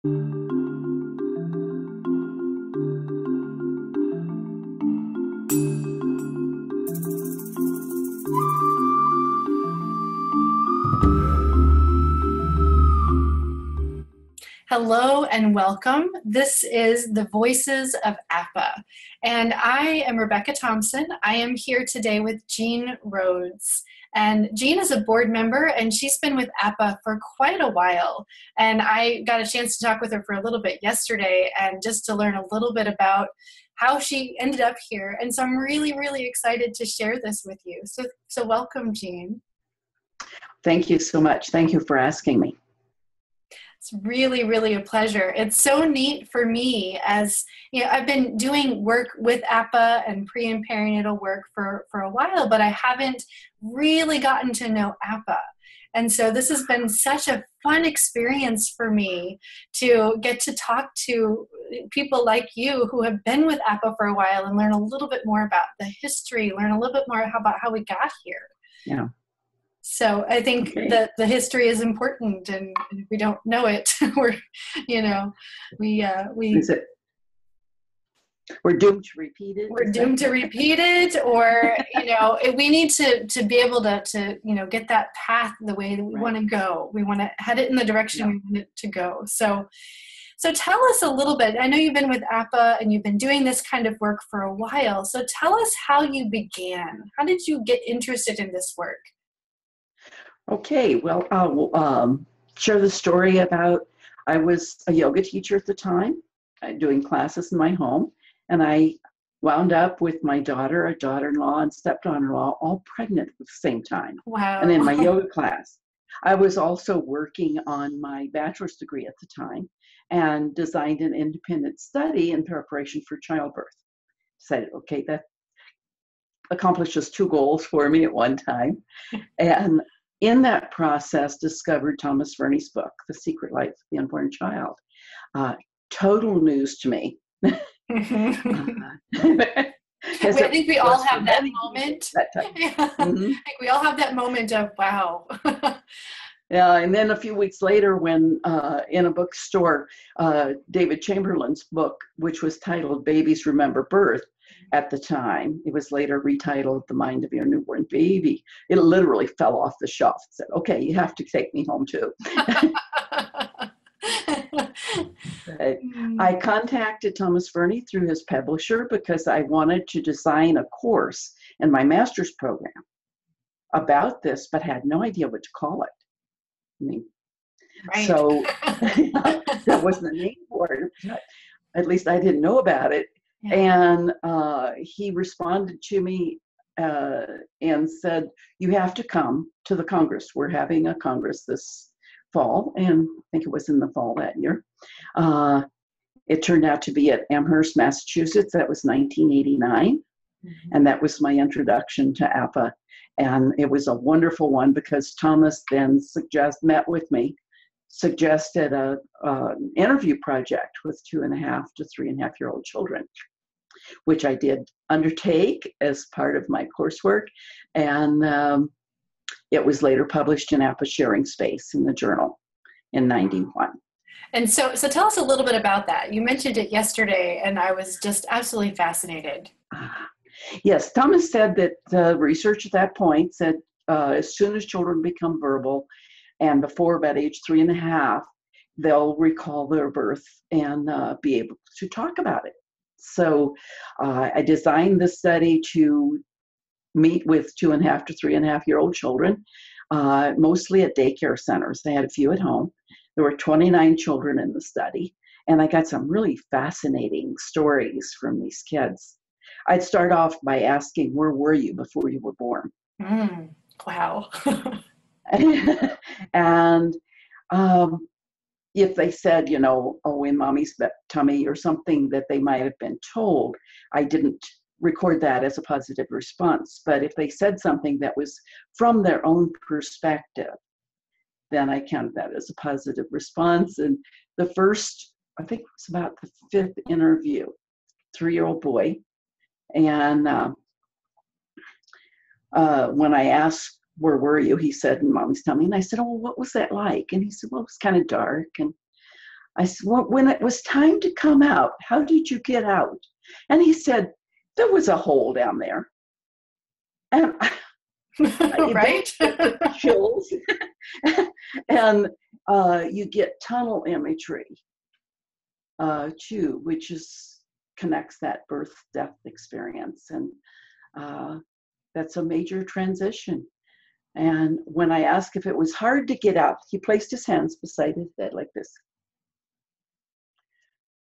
Hello and welcome. This is the Voices of APPAH, and I am Rebecca Thompson. I am here today with Jeane Rhodes. And Jeane is a board member, and she's been with APPAH for quite a while. And I got a chance to talk with her for a little bit yesterday, and just to learn a little bit about how she ended up here. And so I'm really, really excited to share this with you. So welcome, Jeane. Thank you so much. Thank you for asking me. It's really, really a pleasure. It's so neat for me as, I've been doing work with APPAH and pre and perinatal work for a while, but I haven't really gotten to know APPAH. And so this has been such a fun experience for me to get to talk to people like you who have been with APPAH for a while and learn a little bit more about the history, learn a little bit more about how we got here. Yeah. So I think that the history is important, and if we don't know it, we're doomed to repeat it. We're doomed to repeat it, or we need to be able to get that path the way that we want to go. We want to head it in the direction we want it to go. So tell us a little bit. I know you've been with APPAH and you've been doing this kind of work for a while. So tell us how you began. How did you get interested in this work? Okay, well, I'll share the story about, I was a yoga teacher at the time, doing classes in my home, and I wound up with my daughter, a daughter-in-law, and stepdaughter-in-law, all pregnant at the same time. Wow. And in my yoga class. I was also working on my bachelor's degree at the time and designed an independent study in preparation for childbirth. Decided, okay, that accomplishes two goals for me at one time. And in that process, discovered Thomas Verney's book, The Secret Life of the Unborn Child. Total news to me. I think we all have that moment. I think we all have that moment of, wow. Yeah, and then a few weeks later when in a bookstore, David Chamberlain's book, which was titled Babies Remember Birth, at the time, it was later retitled The Mind of Your Newborn Baby. It literally fell off the shelf and said, okay, you have to take me home too. I contacted Thomas Verney through his publisher because I wanted to design a course in my master's program about this, but had no idea what to call it. I mean, right. So that wasn't the name for it. At least I didn't know about it. Yeah. And he responded to me and said, you have to come to the Congress. We're having a Congress this fall, and I think it was in the fall that year. It turned out to be at Amherst, Massachusetts. That was 1989. And that was my introduction to APPAH. And it was a wonderful one because Thomas then met with me, suggested an interview project with 2.5 to 3.5-year-old children, which I did undertake as part of my coursework. And it was later published in APPAH Sharing Space in the journal in 91. And so tell us a little bit about that. You mentioned it yesterday, and I was just absolutely fascinated. Yes, Thomas said that the research at that point said as soon as children become verbal and before about age 3.5, they'll recall their birth and be able to talk about it. So I designed the study to meet with 2.5 to 3.5-year-old children, mostly at daycare centers. They had a few at home. There were 29 children in the study, and I got some really fascinating stories from these kids. I'd start off by asking, where were you before you were born? Wow. And if they said, oh, in mommy's tummy or something that they might have been told, I didn't record that as a positive response. But if they said something that was from their own perspective, then I counted that as a positive response. And the first, I think it was about the 5th interview, 3-year-old boy. And when I asked, where were you? He said, in mommy's tummy. And I said, oh, well, what was that like? And he said, well, it was kind of dark. And I said, well, when it was time to come out, how did you get out? And he said, there was a hole down there. And Right? chills. And you get tunnel imagery too, which connects that birth-death experience. And that's a major transition. And when I asked if it was hard to get out, he placed his hands beside his head like this.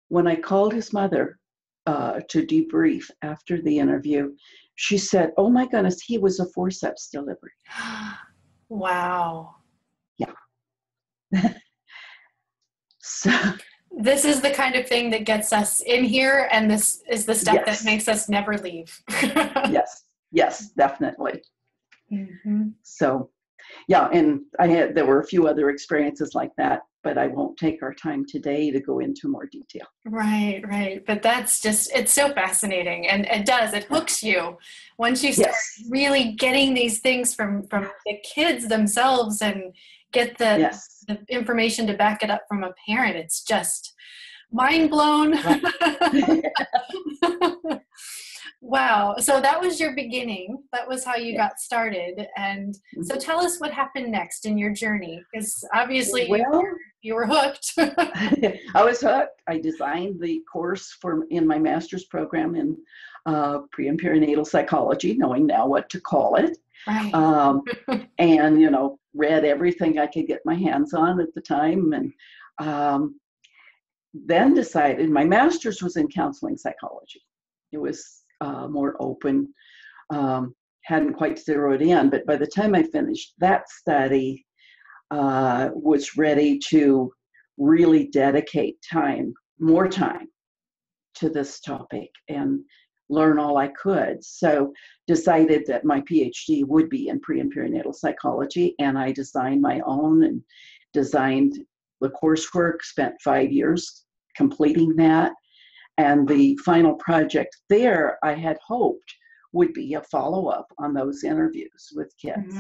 When I called his mother to debrief after the interview, she said, oh my goodness, he was a forceps delivery. Wow. Yeah. So this is the kind of thing that gets us in here, and this is the stuff that makes us never leave. Yes, definitely. Mm-hmm. So, yeah, and there were a few other experiences like that, but I won't take our time today to go into more detail. Right. But that's just, it's so fascinating. And it hooks you once you start really getting these things from the kids themselves and get the information to back it up from a parent. It's just mind blown. Right. Wow. So that was your beginning. That was how you got started. And so tell us what happened next in your journey, because obviously you were hooked. I was hooked. I designed the course in my master's program in pre and perinatal psychology, knowing now what to call it. Right. And, read everything I could get my hands on at the time. And then decided my master's was in counseling psychology. It was more open, hadn't quite zeroed in, but by the time I finished that study, was ready to really dedicate more time to this topic and learn all I could. So decided that my PhD would be in pre and perinatal psychology, and I designed my own and designed the coursework, spent 5 years completing that. And the final project there, I had hoped would be a follow-up on those interviews with kids.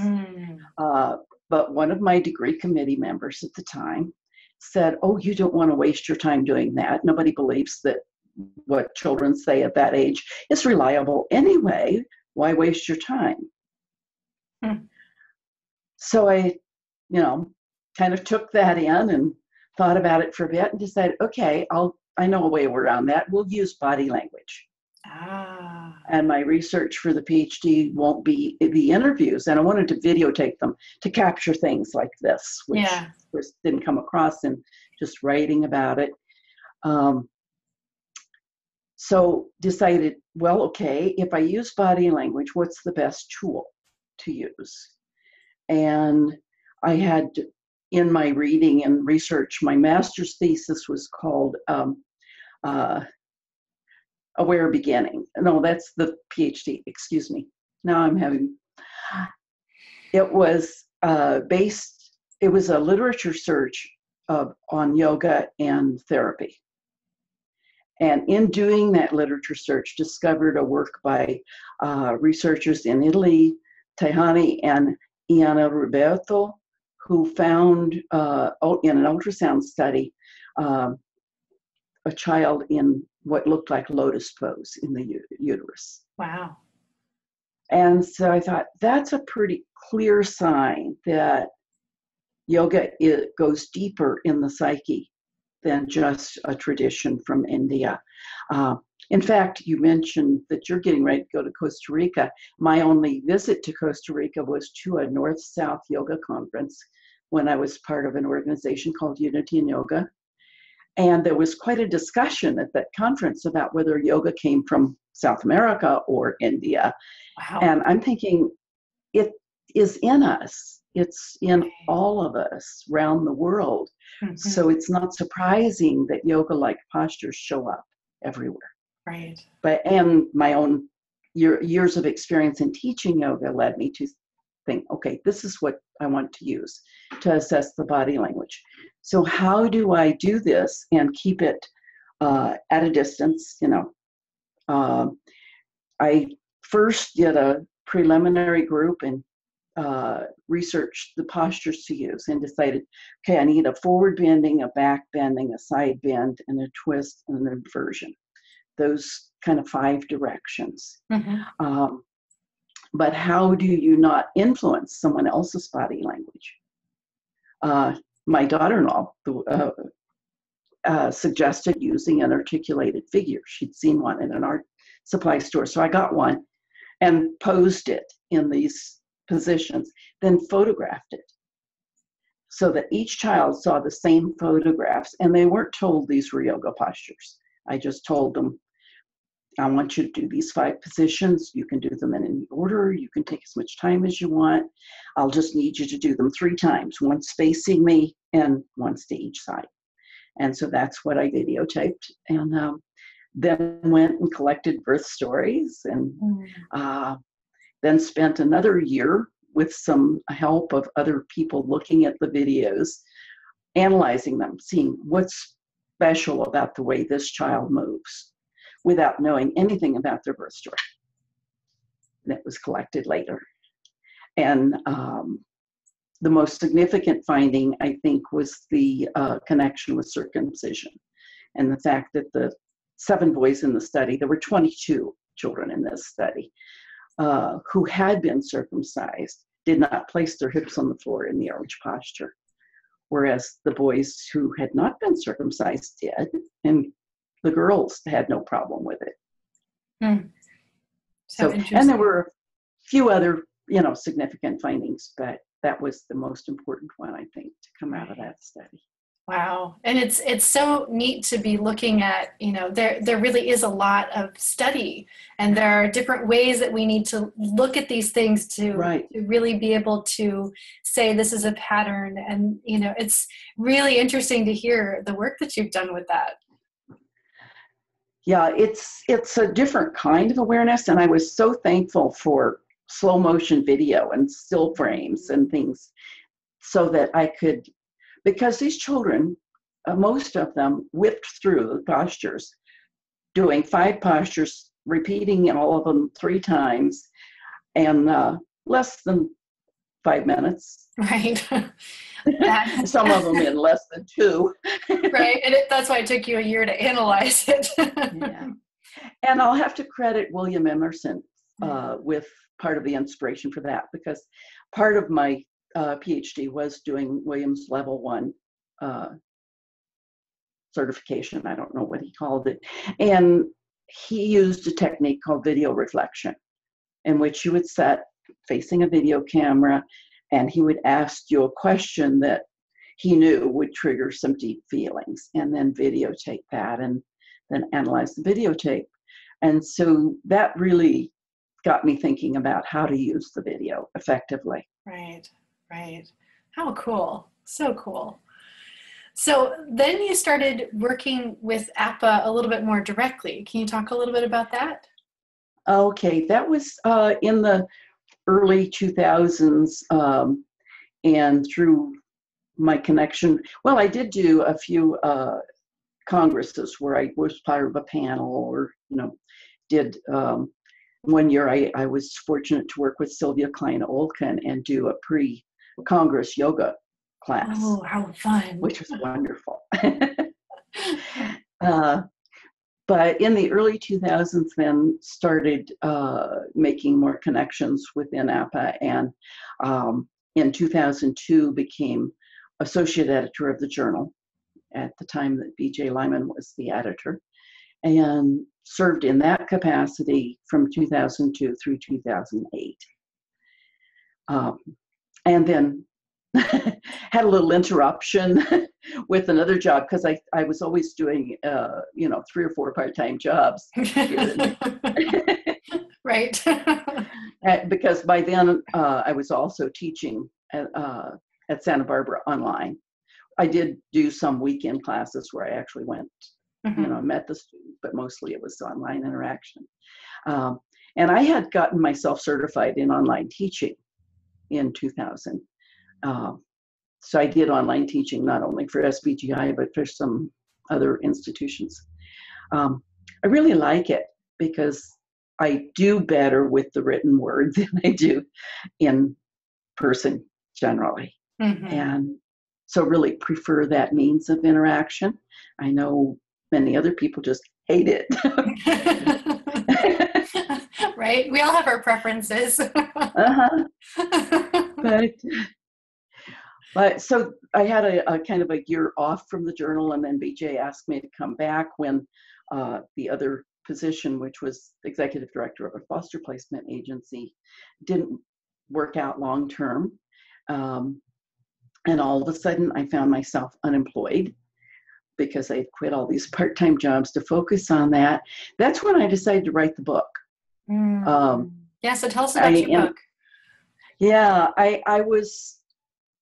But one of my degree committee members at the time said, oh, you don't want to waste your time doing that. Nobody believes that what children say at that age is reliable anyway. Why waste your time? So I, kind of took that in and thought about it for a bit and decided, okay, I know a way around that. We'll use body language. And my research for the PhD won't be the interviews. And I wanted to videotape them to capture things like this, which didn't come across in just writing about it. So decided, well, okay, if I use body language, what's the best tool to use? And I had, in my reading and research, my master's thesis was called Aware Beginning. No, that's the PhD, excuse me. Now it was it was a literature search on yoga and therapy. And in doing that literature search, discovered a work by researchers in Italy, Tahani and Iana Roberto, who found in an ultrasound study a child in what looked like lotus pose in the uterus. Wow. And so I thought, that's a pretty clear sign that yoga goes deeper in the psyche than just a tradition from India. In fact, you mentioned that you're getting ready to go to Costa Rica. My only visit to Costa Rica was to a North-South yoga conference when I was part of an organization called Unity in Yoga. And there was quite a discussion at that conference about whether yoga came from South America or India. Wow. And I'm thinking, it is in us. It's in all of us around the world. Mm-hmm. So it's not surprising that yoga-like postures show up everywhere. Right. And my own years of experience in teaching yoga led me to think, okay, this is what I want to use to assess the body language. So how do I do this and keep it at a distance? I first did a preliminary group in researched the postures to use and decided, okay, I need a forward bending, a back bending, a side bend, and a twist and an inversion. Those kind of 5 directions. But how do you not influence someone else's body language? My daughter-in-law suggested using an articulated figure. She'd seen one in an art supply store. So I got one and posed it in these positions, then photographed it so that each child saw the same photographs, and they weren't told these were yoga postures. I just told them, I want you to do these 5 positions. You can do them in any order. You can take as much time as you want. I'll just need you to do them 3 times, once facing me and once to each side. And so that's what I videotaped, and then went and collected birth stories, and then spent another year with some help of other people looking at the videos, analyzing them, seeing what's special about the way this child moves, without knowing anything about their birth story. That was collected later. And the most significant finding, I think, was the connection with circumcision, and the fact that the 7 boys in the study, there were 22 children in this study, who had been circumcised, did not place their hips on the floor in the arch posture, whereas the boys who had not been circumcised did, and the girls had no problem with it. So and there were a few other, significant findings, but that was the most important one, I think, to come out of that study. Wow. And it's so neat to be looking at, there really is a lot of study, and there are different ways that we need to look at these things to really be able to say this is a pattern. And, it's really interesting to hear the work that you've done with that. Yeah, it's a different kind of awareness, and I was so thankful for slow motion video and still frames and things, so that I could, because these children, most of them whipped through the postures, doing 5 postures, repeating all of them 3 times, and less than 5 minutes. Right. Some of them in less than 2. Right, and that's why it took you a year to analyze it. Yeah. And I'll have to credit William Emerson with part of the inspiration for that, because part of my PhD was doing Williams Level 1 certification. I don't know what he called it. And he used a technique called video reflection, in which you would sit facing a video camera, and he would ask you a question that he knew would trigger some deep feelings, and then videotape that, and then analyze the videotape. And so that really got me thinking about how to use the video effectively. Right. How cool. So cool. So then you started working with APPPAH a little bit more directly. Can you talk a little bit about that? Okay, that was in the early 2000s, and through my connection. Well, I did do a few congresses where I was part of a panel, or did one year I was fortunate to work with Sylvia Klein-Olkin and do a pre-Congress yoga class. Oh, how fun. Which was wonderful. But in the early 2000s then started making more connections within APPPAH, and in 2002 became associate editor of the journal at the time that B.J. Lyman was the editor, and served in that capacity from 2002 through 2008. And then had a little interruption with another job, because I was always doing 3 or 4 part-time jobs. Right. Because by then I was also teaching at Santa Barbara online. I did do some weekend classes where I actually went, met the students, but mostly it was online interaction. And I had gotten myself certified in online teaching in 2000. So I did online teaching not only for SBGI, but for some other institutions. I really like it because I do better with the written word than I do in person generally. Mm-hmm. And so really prefer that means of interaction. I know many other people just hate it. Right? We all have our preferences. Uh-huh. But so I had a kind of a year off from the journal, and then BJ asked me to come back when the other position, which was executive director of a foster placement agency, didn't work out long term. And all of a sudden, I found myself unemployed because I had quit all these part-time jobs to focus on that. That's when I decided to write the book. Yeah, so tell us about your book. Yeah, I was,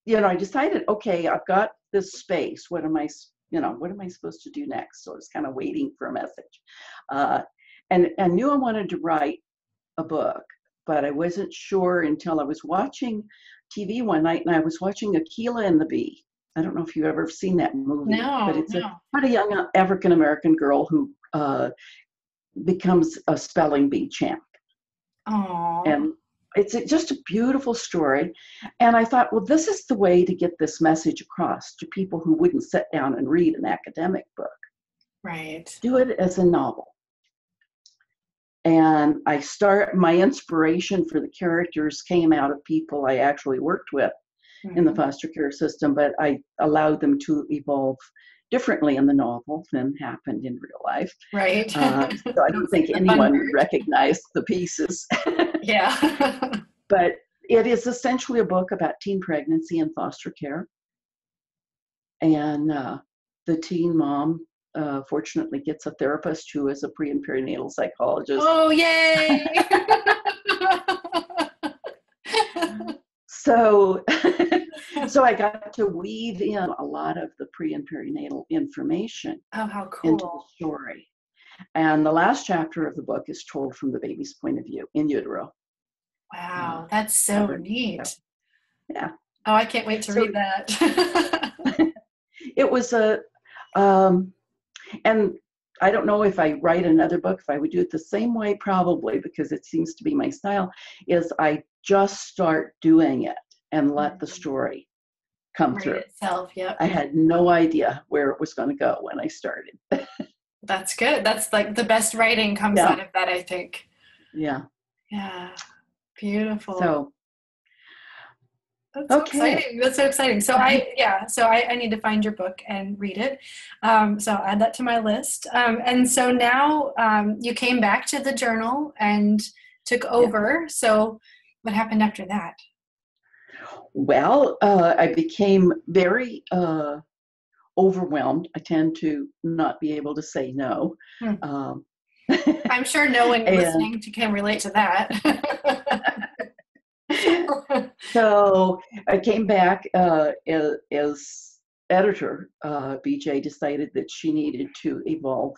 I decided, okay, I've got this space. What am I supposed to do next? So I was kind of waiting for a message. And knew I wanted to write a book, but I wasn't sure until I was watching TV one night, and I was watching Akilah and the Bee. I don't know if you've ever seen that movie, but it's about a young African-American girl who becomes a spelling bee champ. Aww. And it's just a beautiful story. And I thought, well, this is the way to get this message across to people who wouldn't sit down and read an academic book. Right. Do it as a novel. And my inspiration for the characters came out of people I actually worked with in the foster care system, but I allowed them to evolve differently in the novel than happened in real life. Right. So I don't think anyone would recognize the pieces. Yeah. But it is essentially a book about teen pregnancy and foster care. And the teen mom fortunately gets a therapist who is a pre and perinatal psychologist. Oh, yay! So I got to weave in a lot of the pre and perinatal information how cool. into the story. And the last chapter of the book is told from the baby's point of view in utero. Wow, that's so neat. Yeah. Oh, I can't wait to read that. It was and I don't know if I write another book, if I would do it the same way, probably, because it seems to be my style, is I just start doing it and let the story come through itself. Yep. I had no idea where it was going to go when I started. That's good. That's like the best writing comes out of that, I think. Yeah. Yeah. Beautiful. So that's so exciting. That's so exciting. So I need to find your book and read it. So I'll add that to my list. And so now you came back to the journal and took over. Yeah. So what happened after that? Well, I became very overwhelmed. I tend to not be able to say no. I'm sure no one listening can relate to that. So I came back as editor. BJ decided that she needed to evolve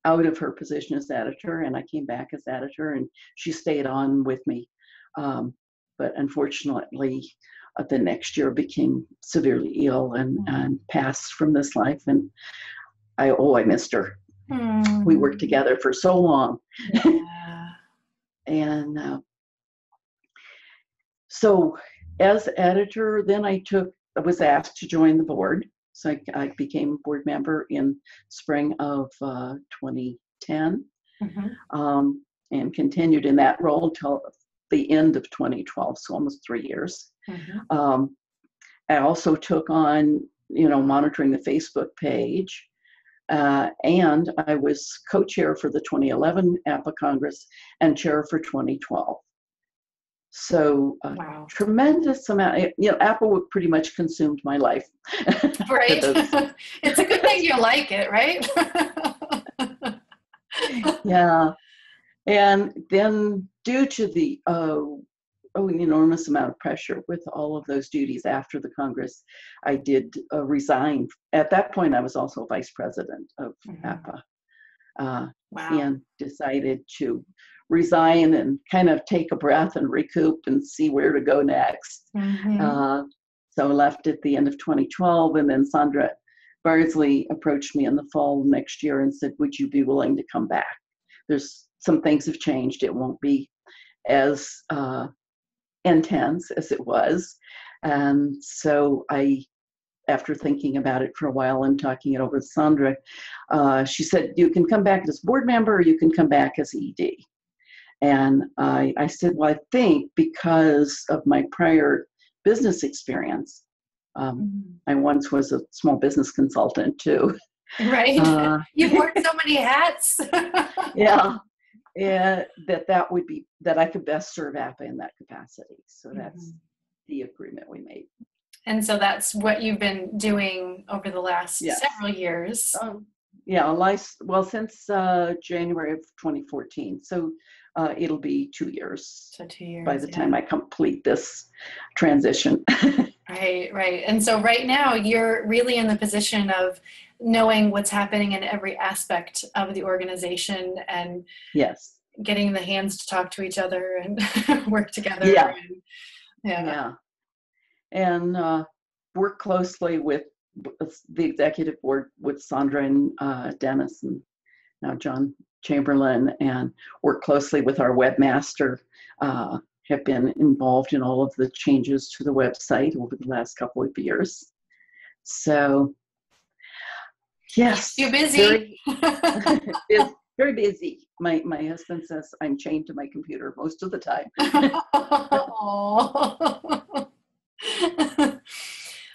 out of her position as editor, and I came back as editor, and she stayed on with me. But unfortunately, the next year became severely ill and passed from this life, and I missed her. We worked together for so long. Yeah. And so as editor, then I was asked to join the board. So I became a board member in spring of 2010, and continued in that role until the end of 2012, so almost 3 years. I also took on, monitoring the Facebook page, and I was co-chair for the 2011 APPPAH Congress and chair for 2012. So tremendous amount, APPPAH pretty much consumed my life. Right. It's a good thing you like it, right? Yeah. And then due to the enormous amount of pressure with all of those duties after the Congress, I did resign. At that point, I was also vice president of APPPAH, and decided to resign and kind of take a breath and recoup and see where to go next. So I left at the end of 2012, and then Sandra Bardsley approached me in the fall next year and said, would you be willing to come back? There's some things have changed. It won't be as intense as it was. And so after thinking about it for a while and talking it over with Sandra, she said, you can come back as board member or you can come back as ED. And I said, well, I think because of my prior business experience, I once was a small business consultant too. Right. You've worn so many hats. Yeah. That would be, that I could best serve APPA in that capacity. So that's the agreement we made. And so that's what you've been doing over the last several years. Well, since January of 2014. So it'll be 2 years. So 2 years. By the time I complete this transition. Right. And so right now you're really in the position of knowing what's happening in every aspect of the organization and getting the hands to talk to each other and work together. And work closely with the executive board, with Sandra and Dennis and now John Chamberlain, and work closely with our webmaster. Have been involved in all of the changes to the website over the last couple of years. So, yes. You're busy. Very busy. My husband says I'm chained to my computer most of the time.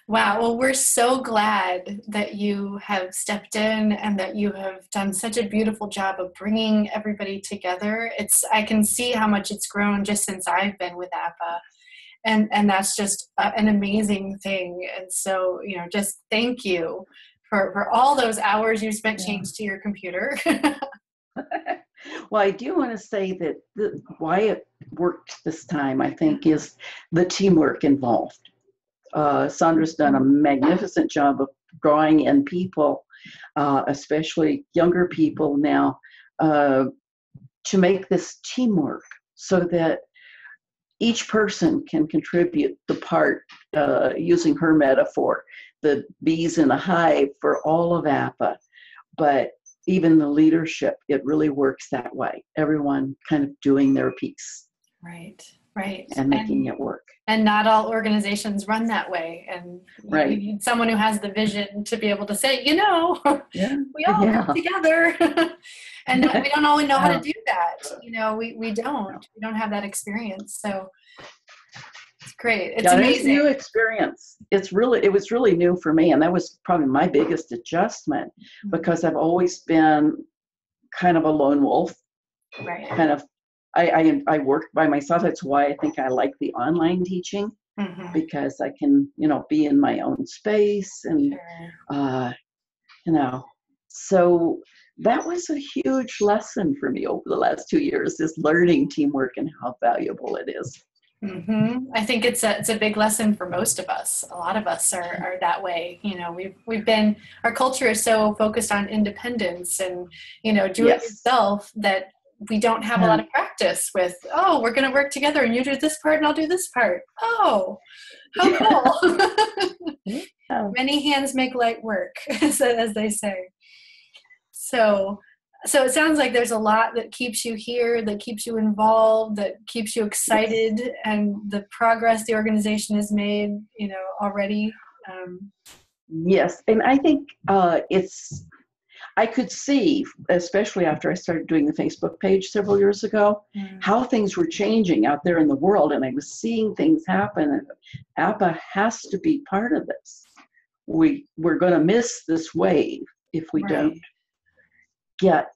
Wow. Well, we're so glad that you have stepped in and that you have done such a beautiful job of bringing everybody together. I can see how much it's grown just since I've been with APPA. And that's just an amazing thing. And so, just thank you for all those hours you spent chained to your computer. Well, I do want to say that why it worked this time, I think, is the teamwork involved. Sandra's done a magnificent job of drawing in people, especially younger people now, to make this teamwork so that each person can contribute the part, using her metaphor, the bees in a hive for all of APPA. But even the leadership, it really works that way. Everyone kind of doing their piece. Right. And making it work. And not all organizations run that way. And you need someone who has the vision to be able to say, we all work together. And we don't always know how to do that. We don't. We don't have that experience. So it's great. It's amazing. It's a new experience. It was really new for me. And that was probably my biggest adjustment because I've always been kind of a lone wolf. Right. Kind of. I work by myself. That's why I think I like the online teaching, because I can, be in my own space and, so that was a huge lesson for me over the last 2 years, is learning teamwork and how valuable it is. I think it's a big lesson for most of us. A lot of us are that way. We've been, our culture is so focused on independence and, do it yourself that we don't have a lot of practice with, we're going to work together and you do this part and I'll do this part. Oh, how cool. Many hands make light work, as they say. So it sounds like there's a lot that keeps you here, that keeps you involved, that keeps you excited, and the progress the organization has made, already. Yes. And I think I could see, especially after I started doing the Facebook page several years ago, how things were changing out there in the world, and I was seeing things happen. And APPA has to be part of this. We're going to miss this wave if we don't get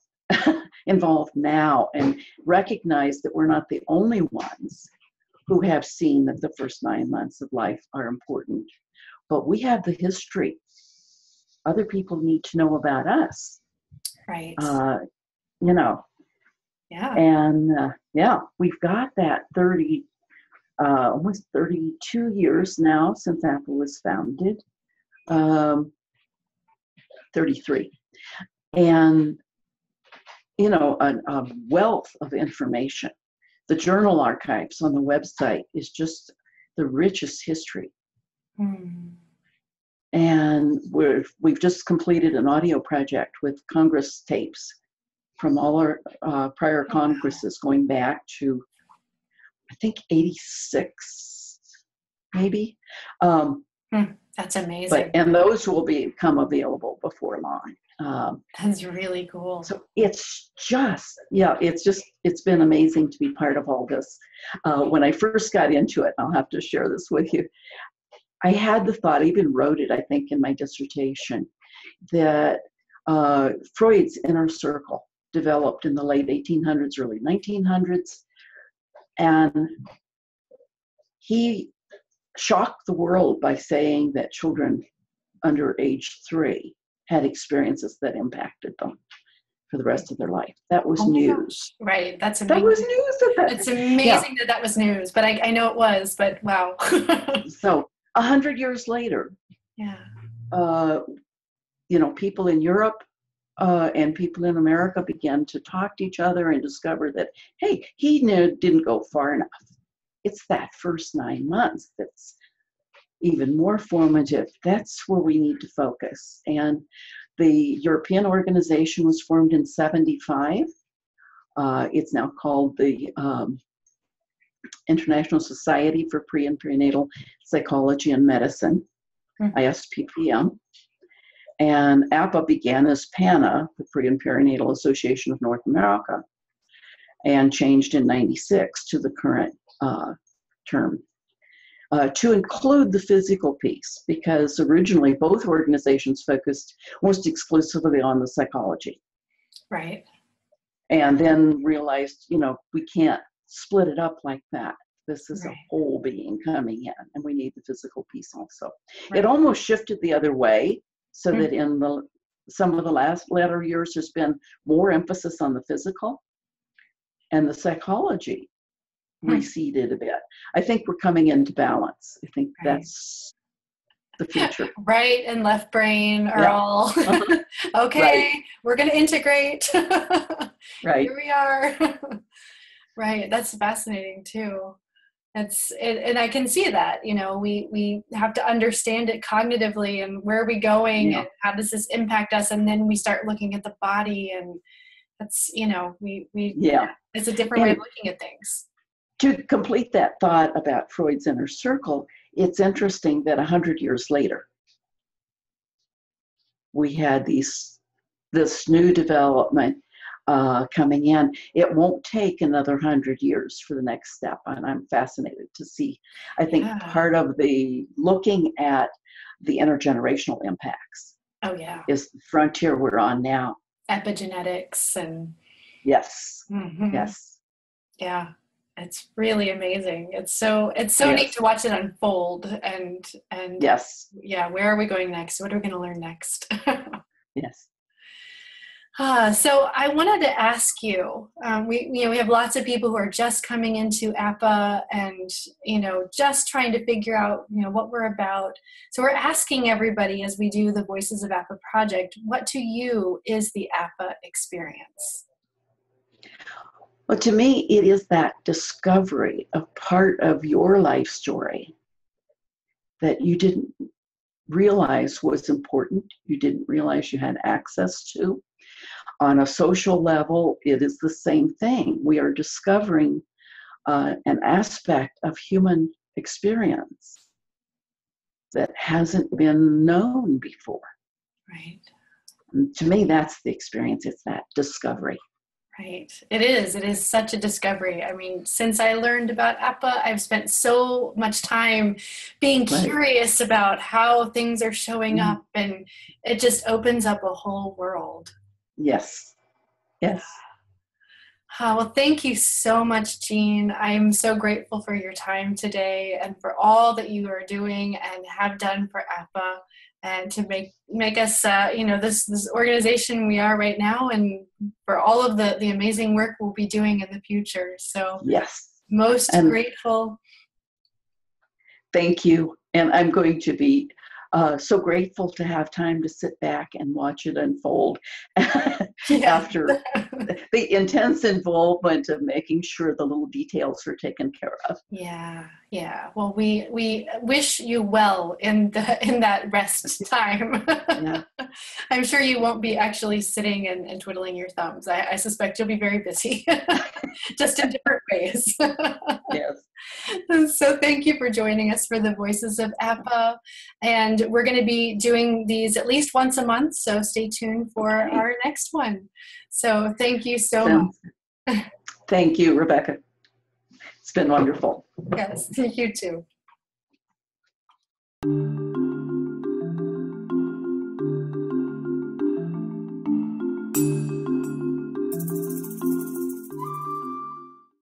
involved now and recognize that we're not the only ones who have seen that the first 9 months of life are important, but we have the history. Other people need to know about us. Right. And we've got that almost 32 years now since APPA was founded. 33. And, a wealth of information. The journal archives on the website is just the richest history. And we've just completed an audio project with Congress tapes from all our prior Congresses going back to I think 86, maybe. That's amazing. And those will become available before long. That's really cool. So it's been amazing to be part of all this. When I first got into it, I'll have to share this with you. I had the thought, I even wrote it, I think, in my dissertation, that Freud's inner circle developed in the late 1800s, early 1900s, and he shocked the world by saying that children under age 3 had experiences that impacted them for the rest of their life. That was news. Right. That's amazing. That was news. It's amazing that was news, but I know it was, but wow. So 100 years later, people in Europe and people in America began to talk to each other and discover that, hey, he didn't go far enough. It's that first 9 months that's even more formative. That's where we need to focus. And the European organization was formed in 1975. It's now called the International Society for Pre and Perinatal Psychology and Medicine, ISPPM. And APPAH began as PANA, the Pre and Perinatal Association of North America, and changed in 1996 to the current term, to include the physical piece, because originally both organizations focused almost exclusively on the psychology. Right. And then realized, we can't split it up like that. This is a whole being coming in, and we need the physical piece also. Right. It almost shifted the other way, so that in some of the latter years, there's been more emphasis on the physical, and the psychology receded a bit. I think we're coming into balance. I think that's the future. Right and left brain are all okay. Right. We're going to integrate. Right. Here we are. Right. That's fascinating too. And I can see that, we have to understand it cognitively, and where are we going and how does this impact us? And then we start looking at the body, and that's, it's a different way of looking at things. To complete that thought about Freud's inner circle, it's interesting that 100 years later, we had this new development coming in. It won't take another 100 years for the next step, and I'm fascinated to see. I think part of the looking at the intergenerational impacts is the frontier we're on now. Epigenetics and yes. Yeah. It's really amazing. It's so neat to watch it unfold, and where are we going next? What are we going to learn next? Yes. So I wanted to ask you, we have lots of people who are just coming into APPAH and, just trying to figure out, what we're about. So we're asking everybody, as we do the Voices of APPAH project, what to you is the APPAH experience? Well, to me, it is that discovery of part of your life story that you didn't realize was important, you didn't realize you had access to. On a social level, it is the same thing. We are discovering an aspect of human experience that hasn't been known before. Right. And to me, that's the experience. It's that discovery. Right. It is such a discovery. I mean, since I learned about APPAH, I've spent so much time being curious about how things are showing up, and it just opens up a whole world. Yes. Well, thank you so much, Jeane. I'm so grateful for your time today and for all that you are doing and have done for APPAH, and to make us, this organization we are right now, and for all of the amazing work we'll be doing in the future. So most grateful. Thank you. And I'm going to be so grateful to have time to sit back and watch it unfold after the intense involvement of making sure the little details are taken care of. Yeah, yeah. Well, we wish you well in that rest time. Yeah. I'm sure you won't be actually sitting and twiddling your thumbs. I suspect you'll be very busy, just in different ways. Yes. So thank you for joining us for the Voices of APPA. And we're going to be doing these at least once a month, so stay tuned for our next one. So thank you so much. Thank you, Rebecca. It's been wonderful. Yes, you too.